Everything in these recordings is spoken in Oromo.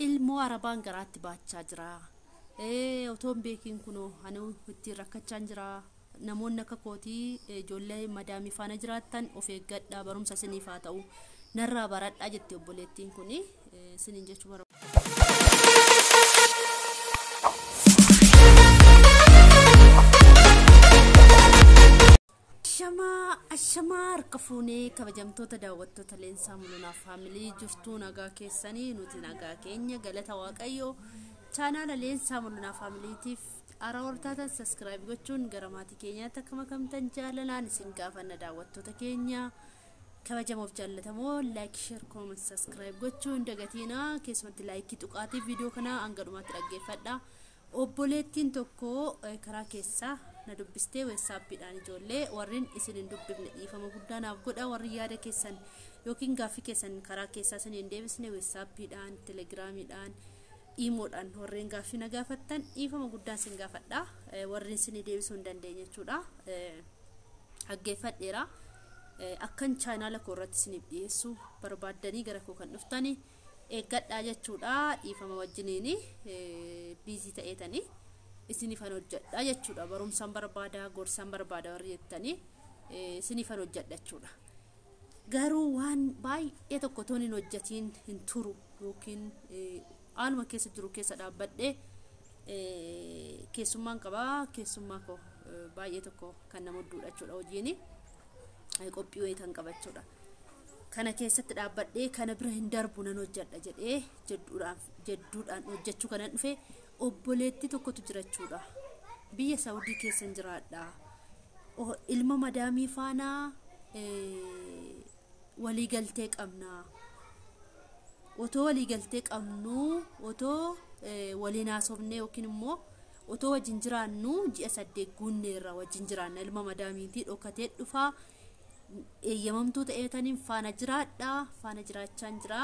ilmoo arabaan garaatti baachaa jira. Otoon beekiin kunoo anu itti rakkachaa jira. Namoonni akka kootii ijoollee madaamii faana jiraattan of eeggadhaa barumsa isiniif haa ta'u narraa baradhaa jettee obboleettiin kuni isiniin jechuu bara. Ashamaa harka fuunee kabajamtoota daawwattoota Leensaa Mul'unaa faamilii jirtuu nagaa keessanii nuti nagaa keenya galata waaqayyoo chaanaala Leensaa Mul'unaa faamiliitiif arawartaatan subscribe gochuun gara maatii keenyaatti akka makamtan jaalalaan isin gaafanna daawwattoota keenya kabajamoof jaallatamoo like share comment subscribe gochuun dagatiina keessumatti like tuqaatii viidiyoo kana hangadhumaatti dhaggeeffadha. Obboleettiin tokko karaa keessaa na dubbistee WhatsAppidhaan ijoollee warrin isin hin dubbifne dhiifama guddaa naaf godha warri yaada keessan yookiin gaaffii keessan karaa keessaa isin hin deebisne WhatsAppidhaan Telegramiidhaan imoodhaan warreen gaaffii na gaafattan dhiifama guddaa isin gaafadha warri isin deebisuu hin dandeenye jechuudha. Dhaggeeffadheera akkan chaanaala koo irratti isiniif dhiyeessu barbaaddanii gara koo kan dhuftani eeggadhaa jechuudha. Dhiifama wajjiniini biizii ta'eetanii isinifan hojjedha jechuudha. Barumsaan barbaada gorsaan barbaada warri jettanii isinifan hojjedha jechuudha. Garuu waan baay'ee tokko toon hin hojjetiin hin turu yookiin aanuma keessa jiru keessa dhaabbadhee keessummaan qabaa keessummaa koo baay'ee tokko kan nama hedduudha jechuudha. Hojiini qophii wayitan qaba jechuudha. Kana keessatti dhaabbadhee kana bira hin darbu nan hojjedha jedhee jedduudhaan hojjechuu kanan dhufe obboleetti tokkotu jira jechuudha. Biyya Saawudii keessan jiraadha. Ilma madaamii faana waliigaltee qabna. Otoo waliigaltee qabnu otoo waliin haasofne yookiin immoo otoo wajjin jiraannu ji'a 8 guunneerra wajjin jiraanna ilma madaamiitii dhokatee dhufaa eeyyamamtuu ta'eetaniin faana jiraadha faana jiraachaan jira.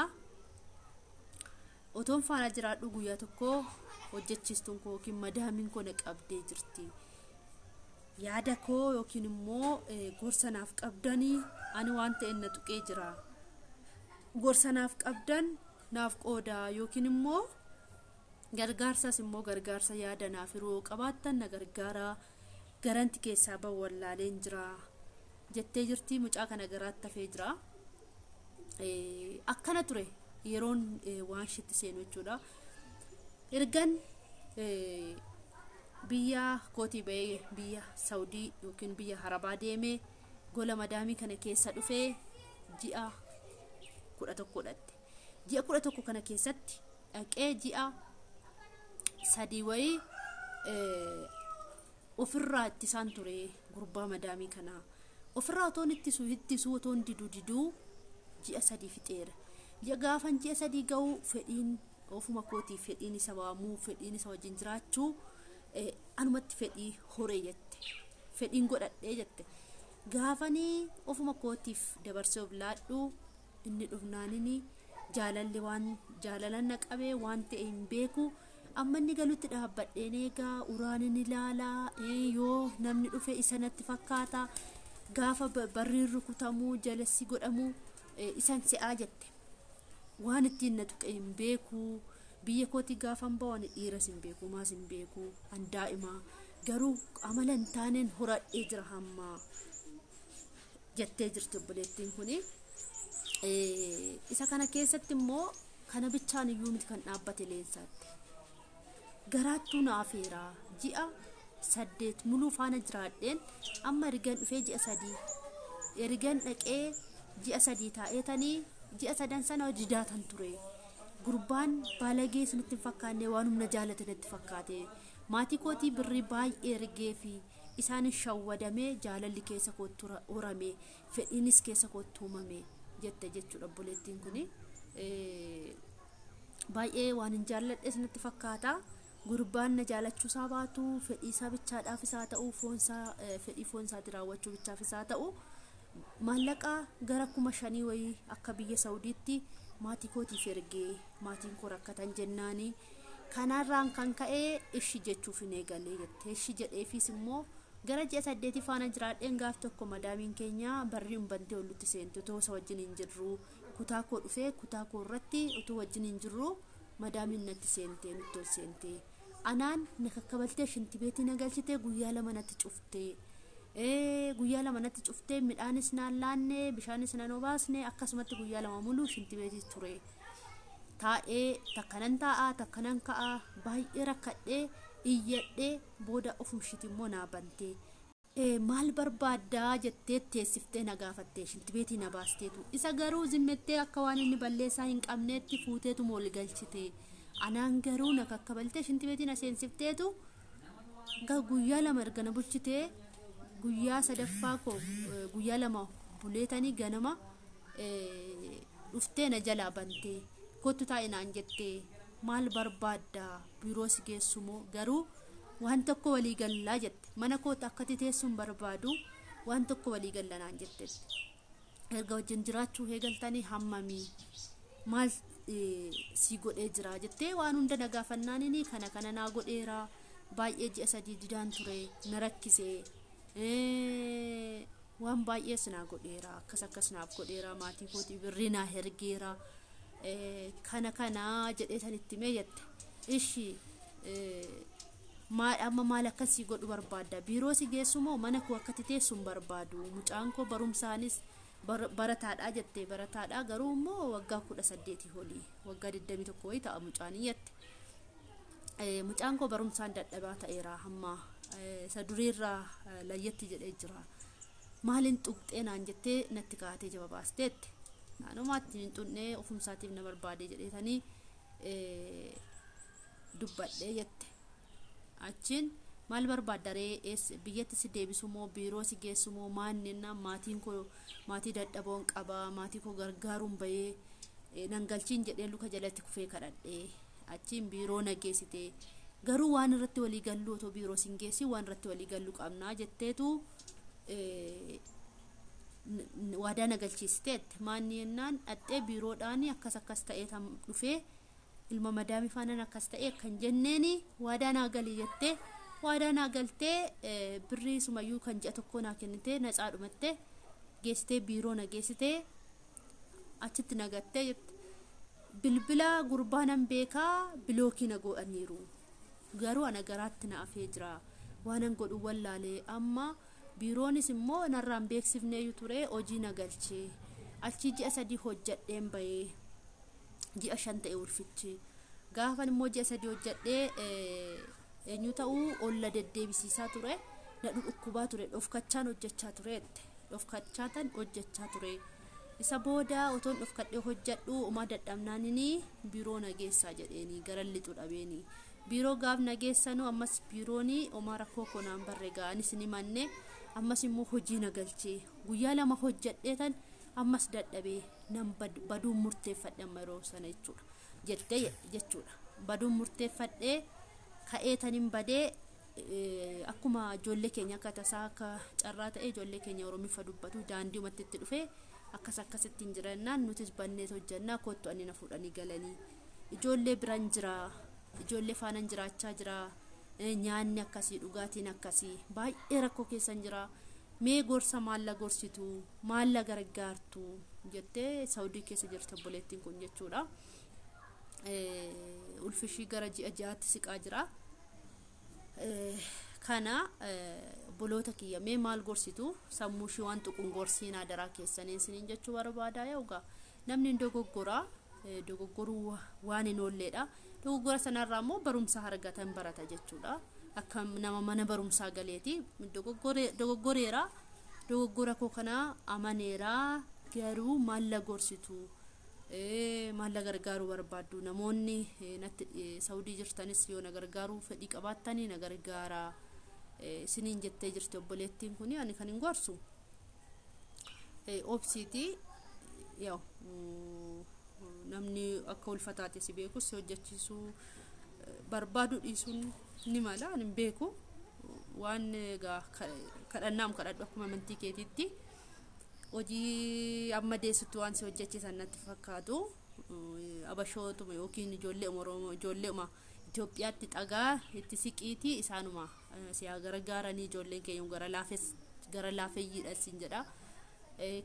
Otoon faana jiraadhu guyyaa tokko hojjechiistuun koo yookiin madaamiin koo na qabdee jirti. Yaada koo yookiin immoo gorsa naaf qabdanii ani waan ta'e na tuqee jira. Gorsa naaf qabdan naaf qooda yookiin immoo gargaarsas immoo gargaarsa yaada naaf yeroo qabaattan na gargaara garanti keessaa bawwallaaleen jira jettee jirti. Mucaa kana garaatti hafee jira. Akkana ture yeroon waan shitti seenu jechuudha. Ergan biyya kootii ba'ee biyya Saawudii yookiin biyya Arabaa deemee gola madaamii kana keessa dhufee ji'a 11 godhatte. Ji'a 11 kana keessatti dhaqee ji'a 3 wayii ofirraa ittisaan ture gurbaa madaamii kana. Ofirraa otoon ittisuu otoon diduu ji'a 3 fixeera. Ji'a gaafan ji'a 3 ga'u fedhiin ofuma kootii fedhiin isa waamuu fedhiin isa wajjin jiraachuu anumatti fedhii horee jette fedhiin godhadhee jette. Gaafanii ofuma kootiif dabarsee of laadhu inni dhufnaanini jaalalli waan jaalalan na qabee waan ta'e hin beeku. Amma inni galutti dhaabbadheen eegaa uraanin ilaalaa yoo namni dhufe isa natti fakkaata. Gaafa barriin rukutamuu jalassi godhamuu isan se'aa jette. Waan ittiin na tuqe hin beeku. Biyya kootii gaafan ba'u ani dhiiras hin beeku maas hin beeku an daa'imaa garuu amala hin taaneen horadhee jira hamma jettee jirti obboleettiin kuni. Isa kana keessatti immoo kana bichaan iyyuu miti kan dhaabbate Leensaatti. Garaattuu naafeera ji'a 8 muluu faana jiraadheen amma ergan dhufee ji'a 3 ergan dhaqee ji'a 3 taa'eetanii ji'a 3 sana didaatan ture. Gurbaan balagee isinitti fakkaanne waan humna jaalate natti fakkaate. Maatii kootii birrii baay'ee ergee fi isaan shawwadamee jaalalli keessa kootti horame fedhiinis keessa kootti uumame jette jechuudha obboleettiin kuni. Baay'ee waan hin jaalladhe isinitti fakkaata. Gurbaan na jaalachuu isaa baatu fedhii isaa bichaadhaaf isaa ta'u fedhii foon isaatti raawwachuu bichaaf isaa ta'u maallaqa gara 5,000 wayii akka biyya Saawudiitti maatii kootiif ergee maatiin koo rakkatan jennaani kanarraan kan ka'ee ishi jechuuf hin eegalee jette. Ishi jedheefis immoo gara ji'a 8 faana jiraadheen gaaf tokko madaamiin keenya barri umbantee ollutti seente otoo isa wajjin hin jirru kutaa koo dhufee kutaa koo irratti otoo wajjin hin jirru madaamin natti seentee nutti ol seentee anaan na kakkabaltee shinti beetii na galchitee guyyaa lama natti cuftee guyyaa lama natti cuftee midhaanis naan laannee bishaanis nan obaasne akkasumatti guyyaa lama muluu shinti beetii ture taa'ee takkanan taa'aa takkanan ka'aa baay'ee rakkadhee iyyadhee booda ofumshiti immoo naa bantee maal barbaaddaa jettee teessiftee na gaafattee shinti beetii na baasteetu isa garuu zimmettee akka waan inni balleessaa hin qabneetti fuuteetu mool galchite anaan garuu na kakkabaltee shinti beetii na seensifteetu guyyaa lama erga na bulchitee guyyaa sadaffaa koo guyyaa lama buleetanii ganama dhuftee na jalaa bantee kottu taa'e naan jettee maal barbaaddaa biiroo si geessumoo garuu waan tokko walii gallaa jette mana koota akkati teessuun barbaadu waan tokko walii galla naan jette erga wajjin jiraachuu eegaltanii hammamii maal si godhee jira jettee waan hunda na gaafannaanini kana naa godheera baay'ee ji'a 3 didaan ture na rakkisee waan baay'ee sinaa godheera akkas naaf godheera maatii kootii birrii naa hergeera kana jedhee sanitti mee jette ishi amma maal akkasii godhu barbaadda biiroo si geessumoo mana koo akkati teessuun barbaadu mucaan koo barumsaanis barataadhaa jettee barataadhaa garuu immoo waggaa 18 olii waggaa 21 wayii ta'a mucaanii jette mucaan koo barumsaan dadhabaa ta'eera hamma isa duriirraa layyatti jedhee jira maalin tuqxee naan jettee natti kaatee jaba baasteetti naannomaatti hin tunnee ofumsaatiif na barbaade jedheetanii dubbadhee jette achiin maal barbaaddaree biyyatti si deebisumoo biiroo si geessumoo maanninna maatiin koo maatii dadhaboon qaba maatii koo gargaaruun bahee nan galchiin jedhee luka jalatti kufee kadhadhee achiin biiroo na geessite garuu waan irratti walii gallu otoo biiroo sin geessi waan irratti walii gallu qabnaa jetteetu waadaa na galchiisteetti maanni yennaan dhaxxee biiroodhaan akkas ta'ee tam dhufee ilma madaami faanan akkas ta'ee kan jenneeni waadaa naa galii jettee waadaa naa galtee birrii sumayyuu kan ji'a tokko naa kennitee na caadhumattee geessitee biiroo na geessitee achitti nagattee bilbila gurbaanan beekaa bilookii na godhaniiru garuu ana garaatti na afee jira waanan godhu wallaalee amma biiroonis immoo narraan beeksifnee ture hojii na galchee achi ji'a 3 hojjadheen bahee ji'a 5 ta'e ulfichi gaafan immoo ji'a 3 hojjadhee eenyu ta'uu olla deddeebisiisaa ture na dhukkubaa ture dhofkachaan hojjechaa tureetti dhofkachaatan hojjechaa ture isa booda otoon dhofkadhee hojjadhu uma dadhabnaanini biiroo na geessaa jedheeni garallixu dhabeeni biiroo gaaf na geessanu ammas biirooni oma rakkoo konaan barre ga'anis ni manne ammas immoo hojii na galchee guyyaa lama hojjadheetan ammas dadhabee nan baduun murteeffadhe amma yeroo sana jechuudha baduun murteeffadhee ka'eetanin badee akkuma ijoollee keenya akka tasaa akka carraa ta'e ijoollee keenya oromiffa dubbatu daandii umatti itti dhufee akkasitti hin jirannaan nutis bannee hojjannaa kottu ani na fuudhanii galanii ijoollee biran jira ijoollee faanan jiraachaa jira nyaanni akkasii dhugaatiin akkasii baay'ee rakkoo keessan jira mee gorsa maalla gorsitu maalla gargaartu jettee saawudii keessa jirtu obboleettiin kun jechuudha ulfishii gara ji'a 6tti siqaa jira kana obboloota kiyya mee maal gorsitu sammuu ishii waan tuquun gorsiin adaraa keessaniin siniin jechuu barbaadaa yoogaa namni dogoggoruu waan hin oolleedha dogoggora sanarraa immoo barumsa argatan barata jechuudha akka nama mana barumsaa galeeti dogoggoreera dogoggora koo kana amaneera garuu maalla gorsitu maalla gargaaruu barbaaddu namoonni natti saawudii jirtanis yoo na gargaaruu fedhii qabaattanii na gargaara siniin jettee jirti obboleettiin kun ani kan hin gorsu obsiiti yoo namni akka ulfataate si beeku si hojjechiisuu barbaadu dhiisuun ni mala ani beeku waan kadhannaam kadhadhu akkuma amantii keetiitti hojii amma deessitu waan si hojjechiisan natti fakkaatu abashootuma yookiin ijoollee Oromoo ijoollee Itoophiyaatti xagaa itti siqiitii isaanuma si gargaaranii ijoolleen keenya gara laafeeyyiidha siin jedha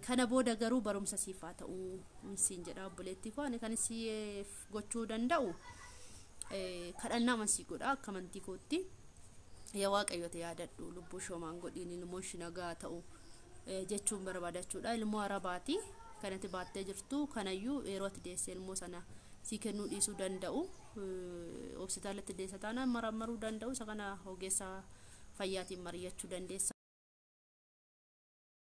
kana booda garuu barumsa siifaa ta'uu siin jedha obboleettii koo ani kan si gochuu danda'u kadhannaa mansii godha akka amantii kootti yaa waaqayyo ta'e yaadadhu lubbuu shoomaan godhiin ilmoo shinagaa ta'u jechuun barbaadachuudha. Ilmoo arabaati kanatti baattee jirtu kanayyuu yeroo ati deessee ilmoo sana si kennuu dhiisuu danda'u hospitaalatti deessa taanaan marammaruu danda'u isa kana ogeessa fayyaatiin mari'achuu dandeessa.